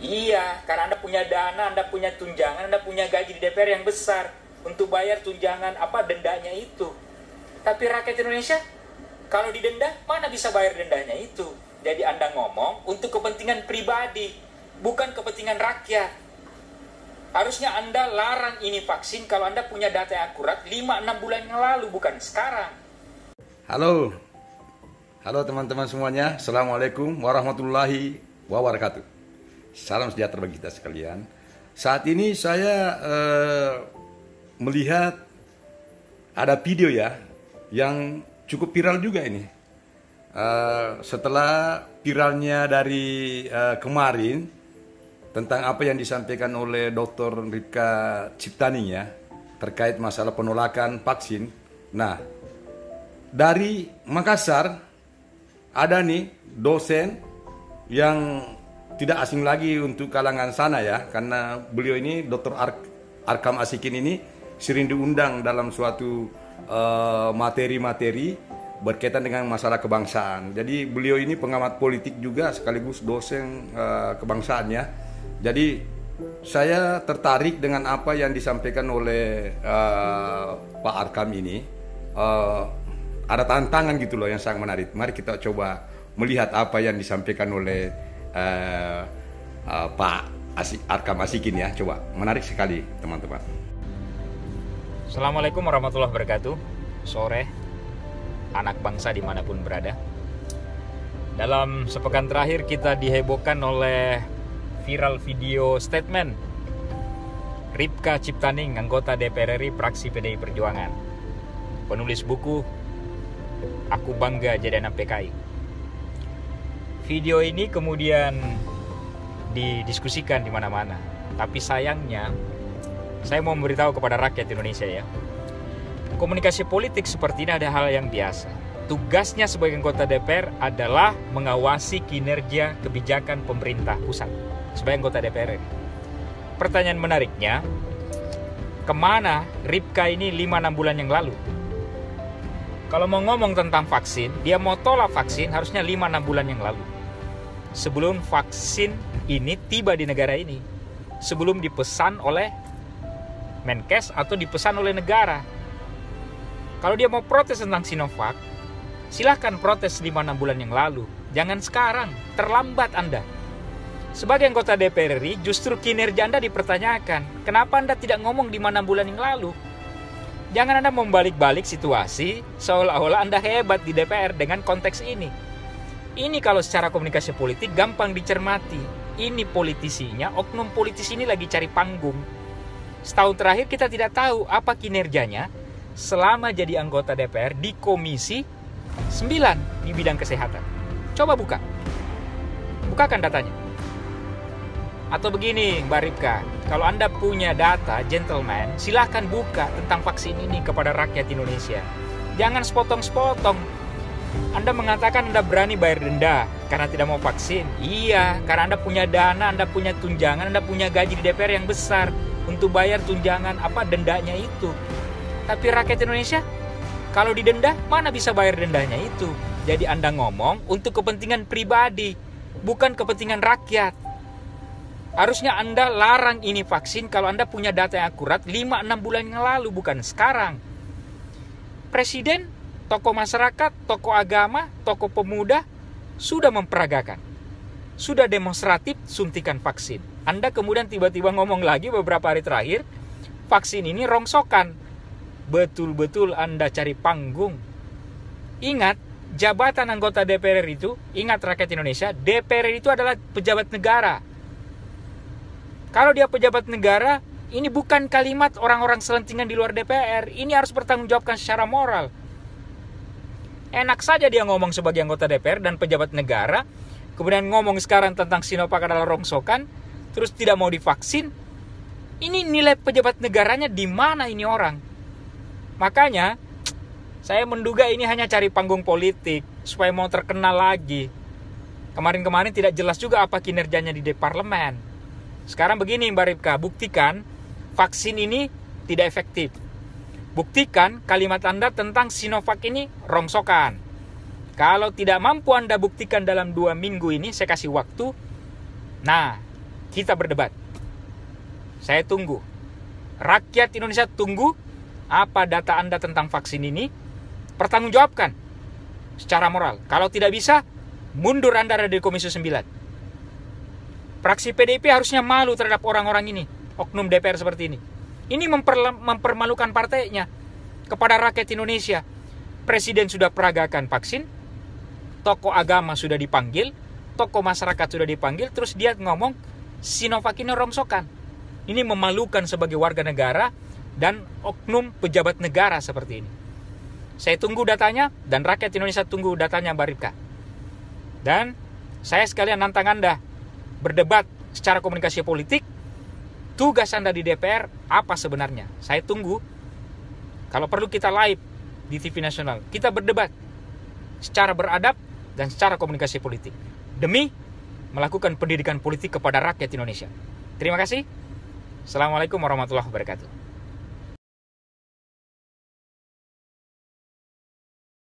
Iya, karena Anda punya dana, Anda punya tunjangan, Anda punya gaji di DPR yang besar untuk bayar tunjangan dendanya itu. Tapi rakyat Indonesia, kalau didenda, mana bisa bayar dendanya itu? Jadi Anda ngomong untuk kepentingan pribadi, bukan kepentingan rakyat. Harusnya Anda larang ini vaksin kalau Anda punya data yang akurat 5-6 bulan yang lalu, bukan sekarang. Halo teman-teman semuanya. Assalamualaikum warahmatullahi wabarakatuh. Salam sejahtera bagi kita sekalian. Saat ini saya melihat ada video ya yang cukup viral juga ini. Setelah viralnya dari kemarin tentang apa yang disampaikan oleh Dr. Ripka Ciptaning ya terkait masalah penolakan vaksin. Nah, dari Makassar ada nih dosen yang tidak asing lagi untuk kalangan sana ya, karena beliau ini Dr. Arkam Asikin ini sering diundang dalam suatu materi-materi berkaitan dengan masalah kebangsaan. Jadi beliau ini pengamat politik juga sekaligus dosen kebangsaan ya. Jadi saya tertarik dengan apa yang disampaikan oleh Pak Arkam ini. Ada tantangan gitu loh yang sangat menarik. Mari kita coba melihat apa yang disampaikan oleh Pak Arkam Asikin ya. Coba, menarik sekali teman-teman. Assalamualaikum warahmatullahi wabarakatuh. Sore, anak bangsa dimanapun berada. Dalam sepekan terakhir kita dihebohkan oleh viral video statement Ripka Ciptaning, anggota DPR RI fraksi PDI Perjuangan, penulis buku Aku Bangga Jadi Anak PKI. Video ini kemudian didiskusikan di mana-mana. Tapi sayangnya, saya mau memberitahu kepada rakyat Indonesia ya, komunikasi politik seperti ini ada hal yang biasa. Tugasnya sebagai anggota DPR adalah mengawasi kinerja kebijakan pemerintah pusat sebagai anggota DPR ini. Pertanyaan menariknya, kemana Ripka ini 5-6 bulan yang lalu? Kalau mau ngomong tentang vaksin, dia mau tolak vaksin harusnya 5-6 bulan yang lalu. Sebelum vaksin ini tiba di negara ini. Sebelum dipesan oleh Menkes atau dipesan oleh negara. Kalau dia mau protes tentang Sinovac, silahkan protes 5-6 bulan yang lalu. Jangan sekarang, terlambat Anda. Sebagai anggota DPR RI, justru kinerja Anda dipertanyakan. Kenapa Anda tidak ngomong 5-6 bulan yang lalu? Jangan Anda membalik-balik situasi seolah-olah Anda hebat di DPR dengan konteks ini. Ini kalau secara komunikasi politik gampang dicermati. Ini politisinya, oknum politisi ini lagi cari panggung. Setahun terakhir kita tidak tahu apa kinerjanya selama jadi anggota DPR di Komisi 9 di bidang kesehatan. Coba bukakan datanya. Atau begini Mbak Ripka, kalau Anda punya data, gentleman, silahkan buka tentang vaksin ini kepada rakyat Indonesia. Jangan sepotong-sepotong. Anda mengatakan Anda berani bayar denda karena tidak mau vaksin. Iya, karena Anda punya dana, Anda punya tunjangan, Anda punya gaji di DPR yang besar untuk bayar tunjangan dendanya itu. Tapi rakyat Indonesia, kalau didenda, mana bisa bayar dendanya itu? Jadi Anda ngomong untuk kepentingan pribadi, bukan kepentingan rakyat. Harusnya Anda larang ini vaksin kalau Anda punya data yang akurat 5-6 bulan yang lalu, bukan sekarang. Presiden, tokoh masyarakat, tokoh agama, tokoh pemuda sudah memperagakan. Sudah demonstratif suntikan vaksin. Anda kemudian tiba-tiba ngomong lagi beberapa hari terakhir, vaksin ini rongsokan. Betul-betul Anda cari panggung. Ingat, jabatan anggota DPR itu, ingat rakyat Indonesia, DPR itu adalah pejabat negara. Kalau dia pejabat negara, ini bukan kalimat orang-orang selentingan di luar DPR. Ini harus bertanggungjawabkan secara moral. Enak saja dia ngomong sebagai anggota DPR dan pejabat negara, kemudian ngomong sekarang tentang Sinovac adalah rongsokan, terus tidak mau divaksin. Ini nilai pejabat negaranya di mana ini orang? Makanya, saya menduga ini hanya cari panggung politik, supaya mau terkenal lagi. Kemarin-kemarin tidak jelas juga apa kinerjanya di parlemen. Sekarang begini Mbak Ripka, buktikan vaksin ini tidak efektif. Buktikan kalimat Anda tentang Sinovac ini rongsokan. Kalau tidak mampu Anda buktikan dalam 2 minggu ini, saya kasih waktu. Nah, Kita berdebat. Saya tunggu. Rakyat Indonesia tunggu apa data Anda tentang vaksin ini. Pertanggungjawabkan secara moral. Kalau tidak bisa, mundur Anda dari Komisi 9. Fraksi PDIP harusnya malu terhadap orang-orang ini, oknum DPR seperti ini. Ini mempermalukan partainya kepada rakyat Indonesia. Presiden sudah peragakan vaksin, tokoh agama sudah dipanggil, tokoh masyarakat sudah dipanggil, terus dia ngomong Sinovac ini rongsokan. Ini memalukan sebagai warga negara dan oknum pejabat negara seperti ini. Saya tunggu datanya dan rakyat Indonesia tunggu datanya Mbak Ripka. Dan saya sekalian nantang Anda berdebat secara komunikasi politik. Tugas Anda di DPR apa sebenarnya? Saya tunggu. Kalau perlu kita live di TV nasional. Kita berdebat secara beradab dan secara komunikasi politik. Demi melakukan pendidikan politik kepada rakyat Indonesia. Terima kasih. Assalamualaikum warahmatullahi wabarakatuh.